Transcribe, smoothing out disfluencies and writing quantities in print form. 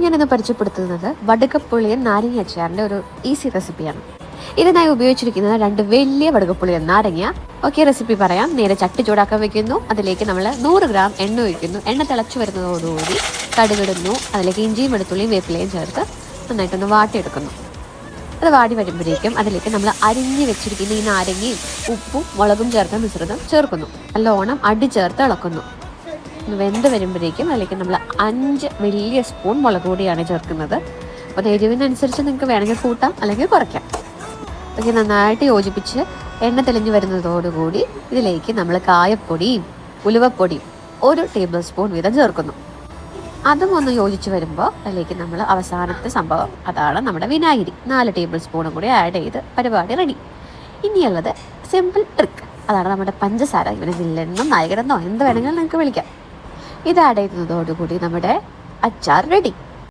ഞാനിന്ന് പരിചയപ്പെടുത്തുന്നത് വടുകപ്പുളിയൻ നാരങ്ങ അച്ചാറിൻ്റെ ഒരു ഈസി റെസിപ്പിയാണ്. ഇതിനായി ഉപയോഗിച്ചിരിക്കുന്നത് 2 വലിയ വടുകപ്പുളിയൻ നാരങ്ങ. ഓക്കെ, റെസിപ്പി പറയാം. നേരെ ചട്ടി ചൂടാക്കാൻ വെക്കുന്നു. അതിലേക്ക് നമ്മൾ 100 ഗ്രാം എണ്ണ ഒഴിക്കുന്നു. എണ്ണ തിളച്ചു വരുന്നതോടുകൂടി കടുകിടുന്നു. അതിലേക്ക് ഇഞ്ചിയും വെളുത്തുള്ളിയും വേപ്പിലയും ചേർത്ത് നന്നായിട്ടൊന്ന് വാട്ടിയെടുക്കുന്നു. അത് വാടി വരുമ്പോഴേക്കും അതിലേക്ക് നമ്മൾ അരിഞ്ഞ് വെച്ചിരിക്കുന്ന ഈ നാരങ്ങയും ഉപ്പും മുളകും ചേർത്ത മിശ്രിതം ചേർക്കുന്നു. നല്ലോണം അടി ചേർത്ത് ഇളക്കുന്നു. വെന്ത് വരുമ്പോഴേക്കും അതിലേക്ക് നമ്മൾ 5 വലിയ സ്പൂൺ മുളക് പൊടിയാണ് ചേർക്കുന്നത്. അപ്പോൾ എരിവിനനുസരിച്ച് നിങ്ങൾക്ക് വേണമെങ്കിൽ കൂട്ടാം അല്ലെങ്കിൽ കുറയ്ക്കാം. ഒക്കെ നന്നായിട്ട് യോജിപ്പിച്ച് എണ്ണ തെളിഞ്ഞ് വരുന്നതോടുകൂടി ഇതിലേക്ക് നമ്മൾ കായപ്പൊടിയും ഉലുവപ്പൊടിയും 1 ടേബിൾ സ്പൂൺ വീതം ചേർക്കുന്നു. അതും ഒന്ന് യോജിച്ച് വരുമ്പോൾ അതിലേക്ക് നമ്മൾ അവസാനത്തെ സംഭവം, അതാണ് നമ്മുടെ വിനാഗിരി, 4 ടേബിൾ സ്പൂണും കൂടി ആഡ് ചെയ്ത് പരിപാടി റെഡി. ഇനിയുള്ളത് സിമ്പിൾ ട്രിക്ക്, അതാണ് നമ്മുടെ പഞ്ചസാര. ഇവനെ വില്ലെന്നോ നായകനെന്നോ എന്ത് വേണമെങ്കിലും നിങ്ങൾക്ക് വിളിക്കാം. ഇത് ആഡ് ചെയ്യുന്നതോടുകൂടി നമ്മുടെ അച്ചാർ റെഡി.